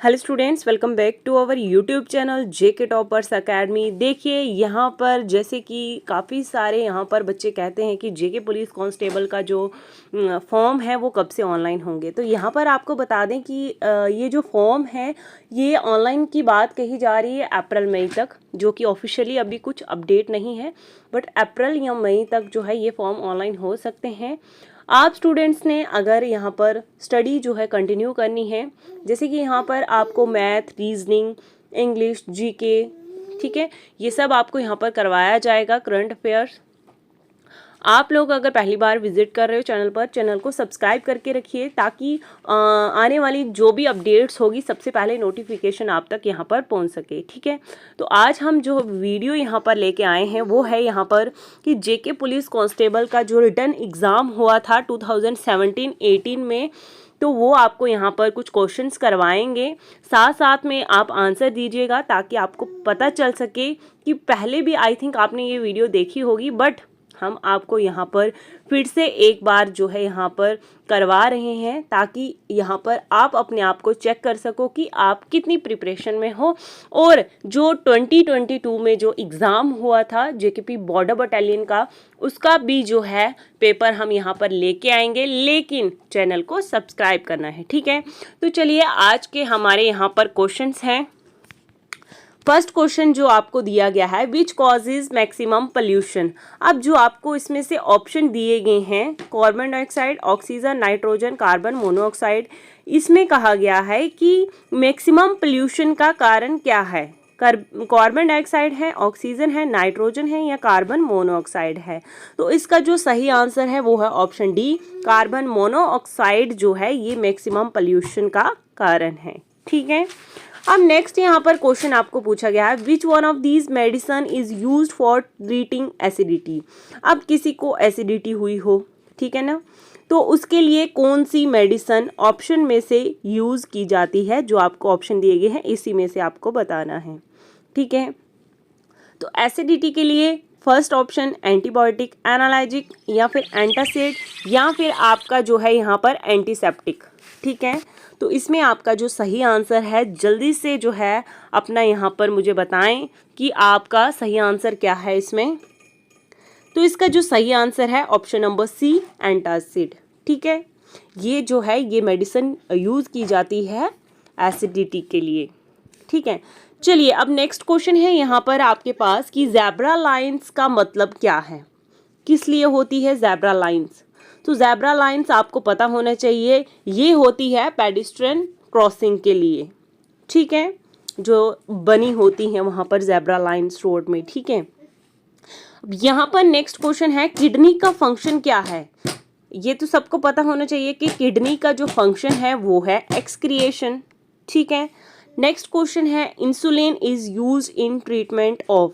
Hello students, welcome back to our YouTube channel JK toppers academy. देखिए यहाँ पर जैसे कि काफ़ी सारे यहाँ पर बच्चे कहते हैं कि जेके पुलिस कांस्टेबल का जो फॉर्म है वो कब से ऑनलाइन होंगे। तो यहाँ पर आपको बता दें कि ये जो फॉर्म है ये ऑनलाइन की बात कही जा रही है अप्रैल मई तक, जो कि ऑफिशियली अभी कुछ अपडेट नहीं है, बट अप्रैल या मई तक जो है ये फॉर्म ऑनलाइन हो सकते हैं। आप स्टूडेंट्स ने अगर यहाँ पर स्टडी जो है कंटिन्यू करनी है, जैसे कि यहाँ पर आपको मैथ, रीजनिंग, इंग्लिश, जीके, ठीक है, ये सब आपको यहाँ पर करवाया जाएगा। करंट अफेयर्स आप लोग अगर पहली बार विजिट कर रहे हो चैनल पर, चैनल को सब्सक्राइब करके रखिए ताकि आने वाली जो भी अपडेट्स होगी सबसे पहले नोटिफिकेशन आप तक यहाँ पर पहुँच सके। ठीक है, तो आज हम जो वीडियो यहाँ पर लेके आए हैं वो है यहाँ पर कि जेके पुलिस कांस्टेबल का जो रिटन एग्ज़ाम हुआ था 2017-18 में, तो वो आपको यहाँ पर कुछ क्वेश्चंस करवाएंगे, साथ साथ में आप आंसर दीजिएगा ताकि आपको पता चल सके कि पहले भी आई थिंक आपने ये वीडियो देखी होगी, बट हम आपको यहाँ पर फिर से एक बार जो है यहाँ पर करवा रहे हैं ताकि यहाँ पर आप अपने आप को चेक कर सको कि आप कितनी प्रिपरेशन में हो। और जो 2022 में जो एग्ज़ाम हुआ था जेकेपी बॉर्डर बटालियन का, उसका भी जो है पेपर हम यहाँ पर लेके आएंगे, लेकिन चैनल को सब्सक्राइब करना है। ठीक है, तो चलिए आज के हमारे यहाँ पर क्वेश्चंस हैं। फर्स्ट क्वेश्चन जो आपको दिया गया है, विच कॉजेज मैक्सिमम पोल्यूशन। अब जो आपको इसमें से ऑप्शन दिए गए हैं, carbon dioxide, oxygen, nitrogen, carbon monoxide, इसमें कहा गया है कि मैक्सिमम पोल्यूशन का कारण क्या है। कार्बन डाइऑक्साइड है, ऑक्सीजन है, नाइट्रोजन है या कार्बन मोनोऑक्साइड है। तो इसका जो सही आंसर है वो है ऑप्शन डी, कार्बन मोनोऑक्साइड जो है ये मैक्सिमम पोल्यूशन का कारण है। ठीक है, अब नेक्स्ट यहाँ पर क्वेश्चन आपको पूछा गया है, which one of these medicine is used for treating acidity. अब किसी को एसिडिटी हुई हो, ठीक है ना, तो उसके लिए कौन सी मेडिसन ऑप्शन में से यूज़ की जाती है। जो आपको ऑप्शन दिए गए हैं इसी में से आपको बताना है। ठीक है, तो एसिडिटी के लिए फर्स्ट ऑप्शन एंटीबायोटिक, एनालाइजिक या फिर एंटासिड या फिर आपका जो है यहाँ पर एंटीसेप्टिक। ठीक है, तो इसमें आपका जो सही आंसर है, जल्दी से जो है अपना यहाँ पर मुझे बताएं कि आपका सही आंसर क्या है इसमें। तो इसका जो सही आंसर है ऑप्शन नंबर सी, एंटासिड। ठीक है, ये जो है ये मेडिसिन यूज़ की जाती है एसिडिटी के लिए। ठीक है, चलिए अब नेक्स्ट क्वेश्चन है यहाँ पर आपके पास कि ज़ेब्रा लाइंस का मतलब क्या है, किस लिए होती है ज़ेब्रा लाइंस। तो ज़ेब्रा लाइंस आपको पता होना चाहिए, ये होती है पेडिस्ट्रियन क्रॉसिंग के लिए। ठीक है, जो बनी होती हैं वहाँ पर ज़ेब्रा लाइंस रोड में। ठीक है, अब यहाँ पर नेक्स्ट क्वेश्चन है, किडनी का फंक्शन क्या है। ये तो सबको पता होना चाहिए कि किडनी का जो फंक्शन है वो है एक्सक्रिएशन। ठीक है, नेक्स्ट क्वेश्चन है, insulin is use in treatment of.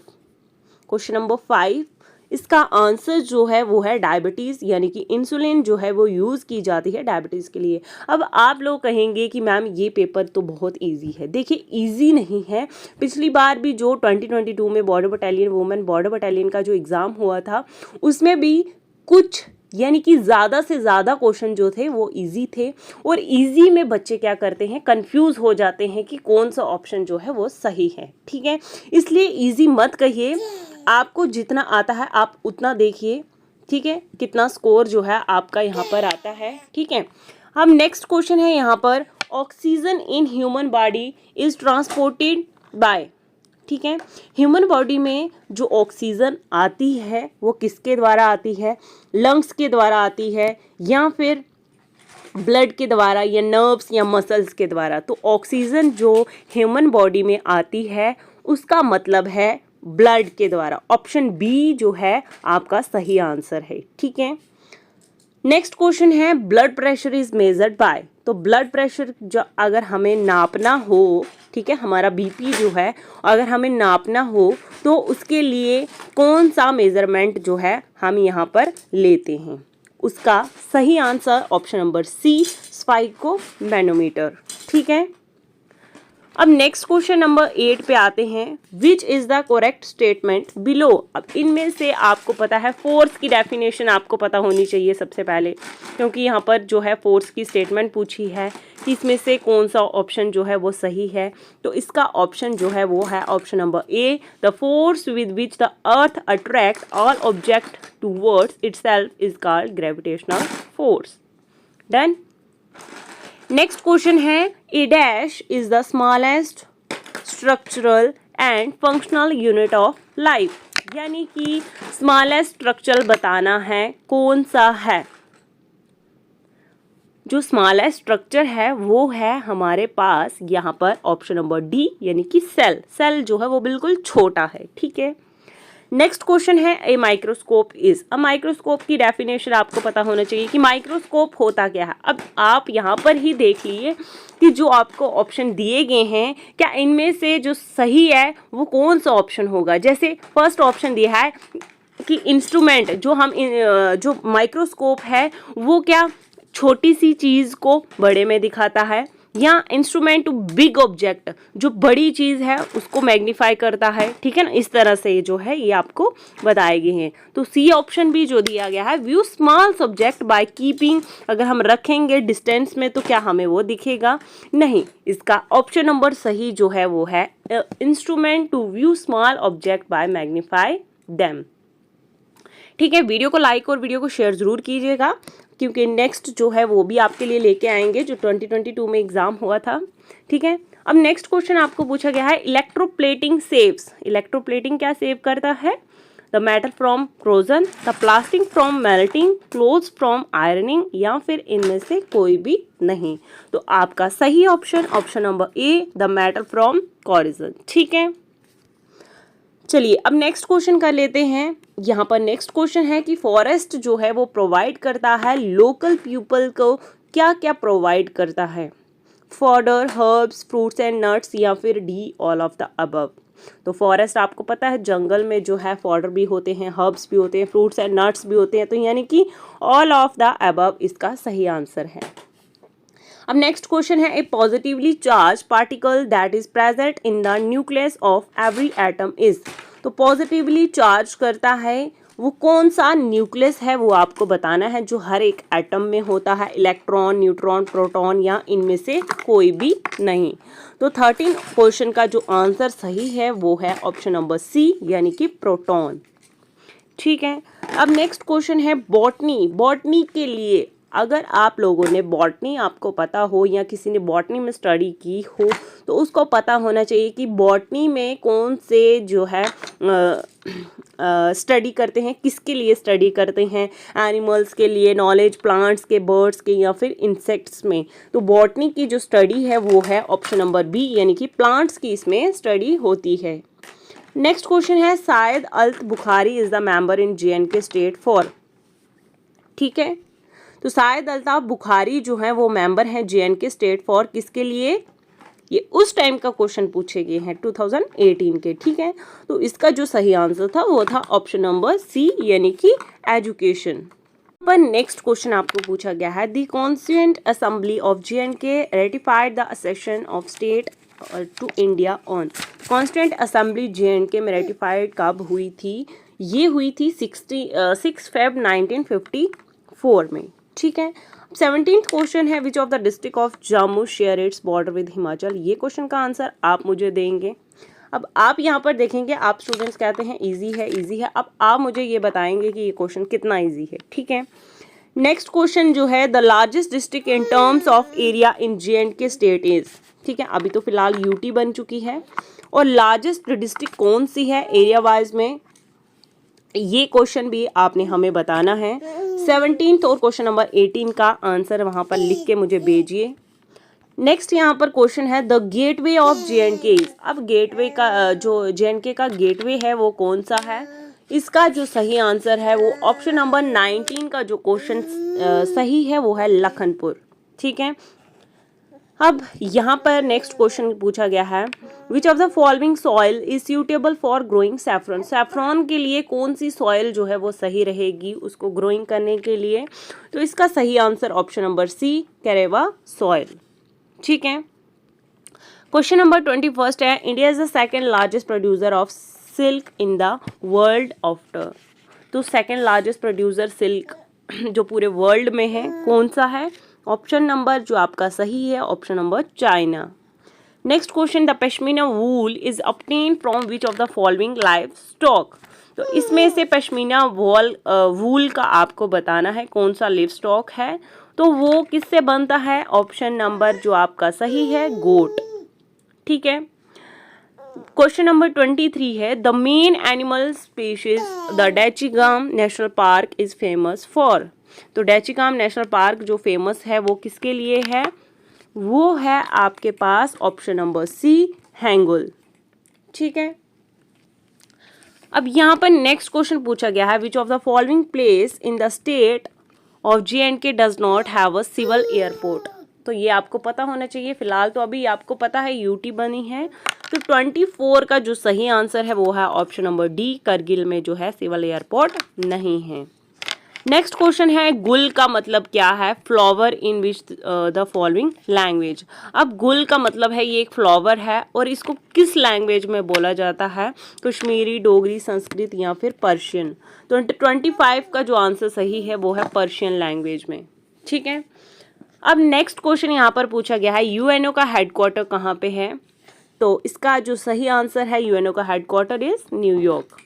Question number 5, इसका आंसर जो है वो है डायबिटीज़, यानी कि इंसुलिन जो है वो यूज़ की जाती है डायबिटीज़ के लिए। अब आप लोग कहेंगे कि मैम ये पेपर तो बहुत इजी है। देखिए इजी नहीं है, पिछली बार भी जो 2022 में border battalion, women border battalion का जो एग्ज़ाम हुआ था उसमें भी कुछ यानी कि ज़्यादा से ज़्यादा क्वेश्चन जो थे वो इजी थे। और इजी में बच्चे क्या करते हैं, कंफ्यूज हो जाते हैं कि कौन सा ऑप्शन जो है वो सही है। ठीक है, इसलिए इजी मत कहिए, आपको जितना आता है आप उतना देखिए। ठीक है, कितना स्कोर जो है आपका यहाँ पर आता है। ठीक है, हम नेक्स्ट क्वेश्चन है यहाँ पर, oxygen in human body is transported by. ठीक है, ह्यूमन बॉडी में जो ऑक्सीजन आती है वो किसके द्वारा आती है, लंग्स के द्वारा आती है या फिर ब्लड के द्वारा या नर्व्स या मसल्स के द्वारा। तो ऑक्सीजन जो ह्यूमन बॉडी में आती है उसका मतलब है ब्लड के द्वारा। ऑप्शन बी जो है आपका सही आंसर है। ठीक है, नेक्स्ट क्वेश्चन है, blood pressure is measured by. तो ब्लड प्रेशर जो अगर हमें नापना हो, ठीक है, हमारा बीपी जो है अगर हमें नापना हो तो उसके लिए कौन सा मेजरमेंट जो है हम यहाँ पर लेते हैं। उसका सही answer option number C, sphygmomanometer. ठीक है, अब नेक्स्ट क्वेश्चन नंबर 8 पे आते हैं। Which is the correct statement below. अब इनमें से आपको पता है फोर्स की डेफिनेशन आपको पता होनी चाहिए सबसे पहले, क्योंकि यहाँ पर जो है फोर्स की स्टेटमेंट पूछी है कि इसमें से कौन सा ऑप्शन जो है वो सही है। तो इसका ऑप्शन जो है वो है option number A, the force with which the earth attract all object towards itself is called gravitational force. Done. Next question है, A dash is the smallest structural and functional unit of life, यानी कि smallest structure बताना है कौन सा है। जो smallest structure है वो है हमारे पास यहाँ पर ऑप्शन नंबर डी, यानी कि सेल। सेल जो है वो बिल्कुल छोटा है, ठीक है। नेक्स्ट क्वेश्चन है, ए माइक्रोस्कोप इज। अब माइक्रोस्कोप की डेफिनेशन आपको पता होना चाहिए कि माइक्रोस्कोप होता क्या है। अब आप यहाँ पर ही देख लिए कि जो आपको ऑप्शन दिए गए हैं, क्या इनमें से जो सही है वो कौन सा ऑप्शन होगा। जैसे फर्स्ट ऑप्शन दिया है कि इंस्ट्रूमेंट, जो माइक्रोस्कोप है वो क्या छोटी सी चीज़ को बड़े में दिखाता है, या इंस्ट्रूमेंट टू बिग ऑब्जेक्ट, जो बड़ी चीज़ है उसको मैग्नीफाई करता है, ठीक है ना। इस तरह से जो है ये आपको बताए गए हैं। तो सी ऑप्शन भी जो दिया गया है, view small subject by keeping, अगर हम रखेंगे डिस्टेंस में तो क्या हमें वो दिखेगा, नहीं। इसका ऑप्शन नंबर सही जो है वो है instrument to view small object by magnify them, ठीक है। वीडियो को लाइक और वीडियो को शेयर जरूर कीजिएगा, क्योंकि नेक्स्ट जो है वो भी आपके लिए लेके आएंगे जो 2022 में एग्जाम हुआ था, ठीक है। अब नेक्स्ट क्वेश्चन आपको पूछा गया है, इलेक्ट्रोप्लेटिंग सेव्स। इलेक्ट्रोप्लेटिंग क्या सेव करता है, the metal from frozen, the plastic from melting, clothes from ironing, या फिर इनमें से कोई भी नहीं। तो आपका सही option option number A, the metal from corrosion, ठीक है। चलिए अब नेक्स्ट क्वेश्चन कर लेते हैं। यहाँ पर नेक्स्ट क्वेश्चन है कि फॉरेस्ट जो है वो प्रोवाइड करता है लोकल पीपल को क्या क्या प्रोवाइड करता है, fodder, herbs, fruits and nuts, या फिर D all of the above. तो फॉरेस्ट आपको पता है जंगल में जो है फॉडर भी होते हैं, हर्ब्स भी होते हैं, फ्रूट्स एंड नट्स भी होते हैं, तो यानी कि ऑल ऑफ द अबव इसका सही आंसर है। अब नेक्स्ट क्वेश्चन है, A positively charge particle that is present in the nucleus of every atom is. तो पॉजिटिवली चार्ज करता है वो कौन सा न्यूक्लियस है वो आपको बताना है, जो हर एक एटम में होता है, इलेक्ट्रॉन, न्यूट्रॉन, प्रोटॉन, या इनमें से कोई भी नहीं। तो 13 क्वेश्चन का जो आंसर सही है वो है ऑप्शन नंबर सी, यानी कि प्रोटॉन, ठीक है। अब नेक्स्ट क्वेश्चन है, बॉटनी। बॉटनी के लिए अगर आप लोगों ने बॉटनी आपको पता हो या किसी ने बॉटनी में स्टडी की हो तो उसको पता होना चाहिए कि बॉटनी में कौन से जो है स्टडी करते हैं, किसके लिए स्टडी करते हैं, एनिमल्स के लिए, नॉलेज, प्लांट्स के, बर्ड्स के, या फिर इंसेक्ट्स में। तो बॉटनी की जो स्टडी है वो है ऑप्शन नंबर बी, यानी कि प्लांट्स की इसमें स्टडी होती है। नेक्स्ट क्वेश्चन है, शायद Altaf Bukhari is the member in JNK state for, ठीक है। तो शायद अल्ताफ बुखारी जो है वो मेंबर हैं JNK स्टेट फॉर किसके लिए, ये उस टाइम का क्वेश्चन पूछे गए हैं 2018 के, ठीक है। तो इसका जो सही आंसर था वो था ऑप्शन नंबर सी, यानी कि एजुकेशन। पर नेक्स्ट क्वेश्चन आपको पूछा गया है, the constituent assembly of JNK ratified the accession of state to India on. Constituent assembly JNK में रेटिफाइड कब हुई थी, ये हुई थी 6 फेब 1954 में, ठीक है। 17th क्वेश्चन है, which of the district of Jammu share its border with Himachal. ये क्वेश्चन का आंसर आप मुझे देंगे। अब आप यहाँ पर देखेंगे, आप स्टूडेंट्स कहते हैं इजी है, इजी है। अब आप मुझे ये बताएंगे कि ये क्वेश्चन कितना इजी है, ठीक है। नेक्स्ट क्वेश्चन जो है, the largest district in terms of area in JNK state is, ठीक है। अभी तो फिलहाल UT बन चुकी है, और लार्जेस्ट डिस्ट्रिक्ट कौन सी है एरिया वाइज में, ये क्वेश्चन भी आपने हमें बताना है। 17th और क्वेश्चन नंबर 18 का आंसर वहाँ पर लिख के मुझे भेजिए। नेक्स्ट यहाँ पर क्वेश्चन है, द गेटवे ऑफ JNK। अब गेटवे का जो JNK का गेटवे है वो कौन सा है, इसका जो सही आंसर है वो ऑप्शन नंबर 19 का जो क्वेश्चन सही है वो है लखनपुर, ठीक है। अब यहाँ पर नेक्स्ट क्वेश्चन पूछा गया है, which of the following soil is suitable for growing saffron. Saffron के लिए कौन सी सॉइल जो है वो सही रहेगी उसको ग्रोइंग करने के लिए। तो इसका सही answer option number C, karewa soil, ठीक है। क्वेश्चन नंबर 21 है, India is the second largest producer of silk in the world after. तो सेकेंड लार्जेस्ट प्रोड्यूसर सिल्क जो पूरे वर्ल्ड में है कौन सा है? ऑप्शन नंबर जो आपका सही है option number China. Next question, the pashmina wool is obtain from which of the following live stock. तो इसमें से पश्मीना वूल का आपको बताना है कौन सा लिव स्टॉक है, तो वो किससे बनता है? ऑप्शन नंबर जो आपका सही है गोट। ठीक है। क्वेश्चन नंबर 23 है, the main animal species the Dachigam national park is famous for. तो डैचिगाम नेशनल पार्क जो फेमस है वो किसके लिए है? वो है आपके पास ऑप्शन नंबर सी हैंगुल। ठीक है। अब यहाँ पर नेक्स्ट क्वेश्चन पूछा गया है, which of the following place in the state of J&K does not have a civil airport. तो ये आपको पता होना चाहिए। फिलहाल तो अभी आपको पता है यूटी बनी है। तो 24 का जो सही आंसर है वो है ऑप्शन नंबर डी, करगिल में जो है सिविल एयरपोर्ट नहीं है। नेक्स्ट क्वेश्चन है, गुल का मतलब क्या है? Flower in which the following language. अब गुल का मतलब है ये एक फ्लावर है और इसको किस लैंग्वेज में बोला जाता है? कश्मीरी, डोगरी, संस्कृत या फिर पर्शियन। तो 25 का जो आंसर सही है वो है पर्शियन लैंग्वेज में। ठीक है। अब नेक्स्ट क्वेश्चन यहाँ पर पूछा गया है, यूएनओ का हेडक्वार्टर कहाँ पे है? तो इसका जो सही आंसर है यूएनओ का headquarter is New York.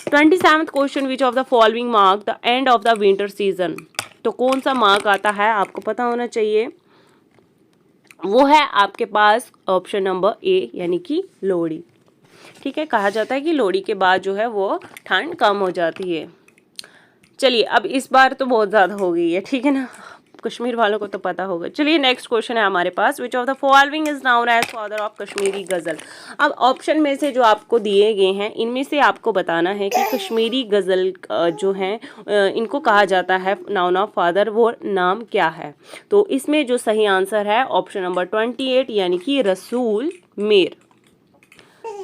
27th question, which of the following mark the end of the winter season. तो कौन सा मार्क आता है आपको पता होना चाहिए, वो है आपके पास ऑप्शन नंबर ए यानी कि लोहड़ी। ठीक है। कहा जाता है कि लोहड़ी के बाद जो है वो ठंड कम हो जाती है। चलिए अब इस बार तो बहुत ज़्यादा हो गई है, ठीक है ना, कश्मीर वालों को तो पता होगा। चलिए नेक्स्ट क्वेश्चन है हमारे पास, which of the following is known as father of Kashmiri ghazal. अब ऑप्शन में से जो आपको दिए गए हैं इनमें से आपको बताना है कि कश्मीरी गज़ल जो हैं इनको कहा जाता है नाउन ऑफ फादर, वो नाम क्या है? तो इसमें जो सही आंसर है ऑप्शन नंबर 28 यानी कि रसूल मीर।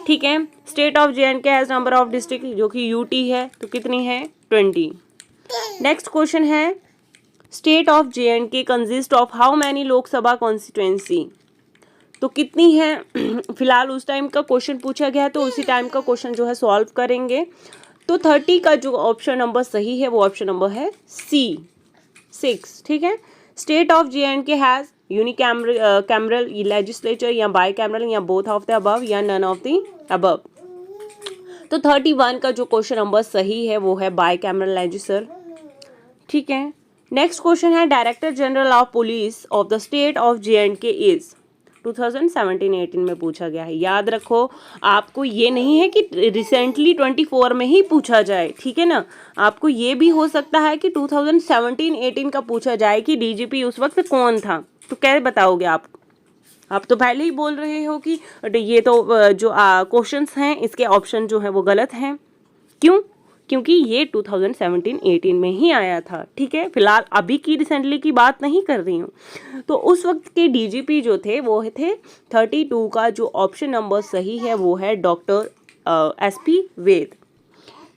ठीक है। State of J&K has number of district जो कि यूटी है, तो कितनी है? 20। नेक्स्ट क्वेश्चन है, state of J&K consist of how many Lok Sabha constituency. तो कितनी है? फिलहाल उस टाइम का क्वेश्चन पूछा गया है तो उसी टाइम का क्वेश्चन जो है सॉल्व करेंगे। तो 30 का जो ऑप्शन नंबर सही है वो ऑप्शन नंबर है सी 6। ठीक है। State of J&K has unicameral legislature या बाई कैमरल या बोथ ऑफ द अबव या नन ऑफ द अबव। तो 31 का जो क्वेश्चन नंबर सही है वो है बाई कैमरल लेजिस्लेचर। ठीक है। नेक्स्ट क्वेश्चन है, director general of police of the state of J&K is. 2017-18 में पूछा गया है। याद रखो आपको ये नहीं है कि रिसेंटली 24 में ही पूछा जाए, ठीक है ना, आपको ये भी हो सकता है कि 2017-18 का पूछा जाए कि डीजीपी उस वक्त कौन था। तो क्या बताओगे आप तो पहले ही बोल रहे हो कि ये तो जो क्वेश्चंस हैं इसके ऑप्शन जो है वो गलत हैं। क्यों? क्योंकि ये 2017-18 में ही आया था। ठीक है। फिलहाल अभी की रिसेंटली की बात नहीं कर रही हूँ। तो उस वक्त के डीजीपी जो थे वो थे 32 का जो ऑप्शन नंबर सही है वो है डॉक्टर SP वेद।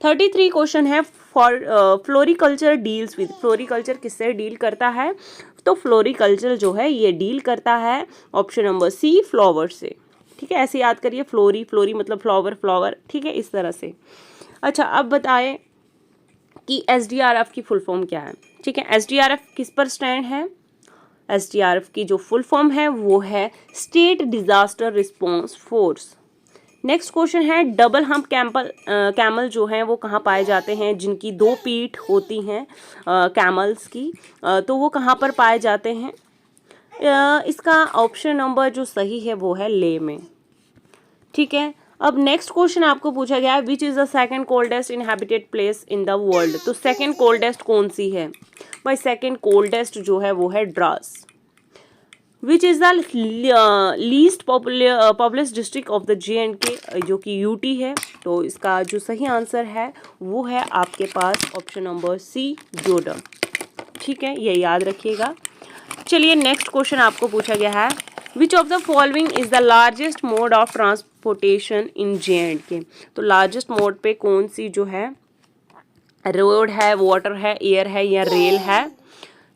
33 क्वेश्चन है, फ्लोरिकल्चर डील्स विद। फ्लोरिकल्चर किससे डील करता है? तो फ्लोरिकल्चर जो है ये डील करता है ऑप्शन नंबर सी फ्लावर से। ठीक है। ऐसे याद करिए, फ्लोरी मतलब फ्लावर। ठीक है, इस तरह से। अच्छा अब बताएं कि SDRF की फुल फॉर्म क्या है। ठीक है। SDRF किस पर स्टैंड है? SDRF की जो फुल फॉर्म है वो है state disaster response force. Next question है, डबल हम्प कैमल जो हैं वो कहाँ पाए जाते हैं? जिनकी 2 पीठ होती हैं कैमल्स की, तो वो कहाँ पर पाए जाते हैं? इसका ऑप्शन नंबर जो सही है वो है ले में। ठीक है। अब नेक्स्ट क्वेश्चन आपको पूछा गया है, which is the second coldest inhabited place in the world. तो सेकंड कोल्डेस्ट कौन सी है भाई? सेकंड कोल्डेस्ट जो है वो है Dras. Which is the least populace district of the J&K जो कि यूटी है। तो इसका जो सही आंसर है वो है आपके पास ऑप्शन नंबर सी जोडा। ठीक है, ये याद रखिएगा। चलिए नेक्स्ट क्वेश्चन आपको पूछा गया है, which of the following is the largest mode of transportation in J&K। तो लार्जेस्ट मोड पे कौन सी जो है, रोड है, वाटर है, एयर है या रेल है?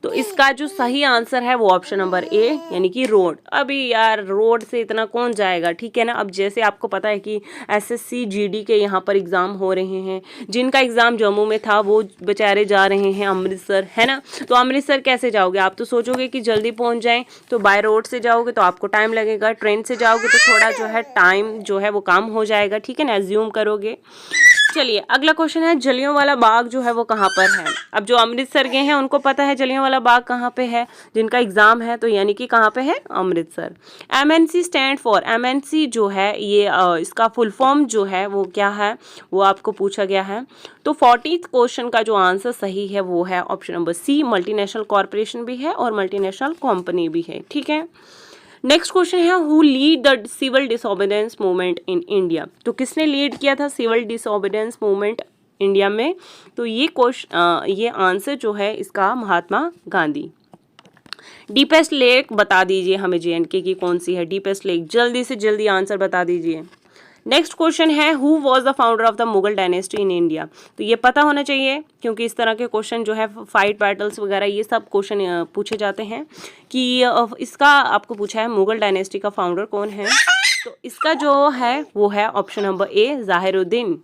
तो इसका जो सही आंसर है वो ऑप्शन नंबर ए यानी कि रोड। अभी यार रोड से इतना कौन जाएगा, ठीक है ना। अब जैसे आपको पता है कि एसएससी जीडी के यहाँ पर एग्ज़ाम हो रहे हैं, जिनका एग्ज़ाम जम्मू में था वो बेचारे जा रहे हैं अमृतसर, है ना। तो अमृतसर कैसे जाओगे, आप तो सोचोगे कि जल्दी पहुँच जाएँ, तो बाय रोड से जाओगे तो आपको टाइम लगेगा, ट्रेन से जाओगे तो थोड़ा जो है टाइम जो है वो कम हो जाएगा, ठीक है ना, एज्यूम करोगे। चलिए अगला क्वेश्चन है, जलियांवाला बाग जो है वो कहाँ पर है। अब जो अमृतसर गए हैं उनको पता है जलियांवाला बाग कहाँ पे है, जिनका एग्जाम है, तो यानी कि कहाँ पे है, Amritsar. MNC stand for, MNC जो है ये इसका फुल फॉर्म जो है वो क्या है, वो आपको पूछा गया है। तो 40th क्वेश्चन का जो आंसर सही है वो है option number C, multinational corporation भी है और मल्टीनेशनल कंपनी भी है, ठीक है। नेक्स्ट क्वेश्चन है, who lead the civil disobedience movement in India. तो किसने लीड किया था सिविल डिसोबीडियंस मूवमेंट इंडिया में, तो ये आंसर जो है इसका महात्मा गांधी। डीपेस्ट लेक बता दीजिए हमें जेएनके की कौन सी है, डीपेस्ट लेक, जल्दी से जल्दी आंसर बता दीजिए। नेक्स्ट क्वेश्चन है, who was the founder of the Mughal dynasty in India. तो ये पता होना चाहिए क्योंकि इस तरह के क्वेश्चन जो है फाइट बैटल्स वगैरह ये सब क्वेश्चन पूछे जाते हैं कि इसका आपको पूछा है मुगल डायनेस्टी का फाउंडर कौन है, तो इसका जो है वो है ऑप्शन नंबर ए, ज़ाहिरुद्दीन।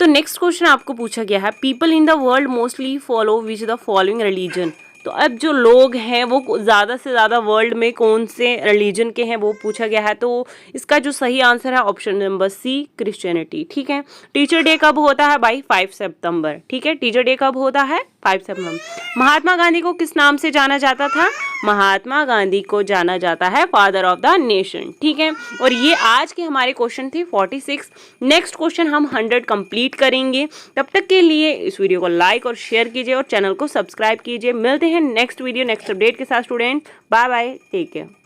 तो नेक्स्ट क्वेश्चन आपको पूछा गया है, people in the world mostly follow which the following religion. तो अब जो लोग हैं वो ज़्यादा से ज़्यादा वर्ल्ड में कौन से रिलीजन के हैं वो पूछा गया है, तो इसका जो सही आंसर है ऑप्शन नंबर सी, क्रिश्चियनिटी, ठीक है। टीचर डे कब होता है भाई, 5 सितंबर, ठीक है। टीचर डे कब होता है, 5 सितंबर। महात्मा गांधी को किस नाम से जाना जाता था, महात्मा गांधी को जाना जाता है फादर ऑफ द नेशन, ठीक है। और ये आज के हमारे क्वेश्चन थे 46। नेक्स्ट क्वेश्चन हम 100 कंप्लीट करेंगे। तब तक के लिए इस वीडियो को लाइक और शेयर कीजिए और चैनल को सब्सक्राइब कीजिए। मिलते हैं नेक्स्ट वीडियो नेक्स्ट अपडेट के साथ student, bye bye, take care.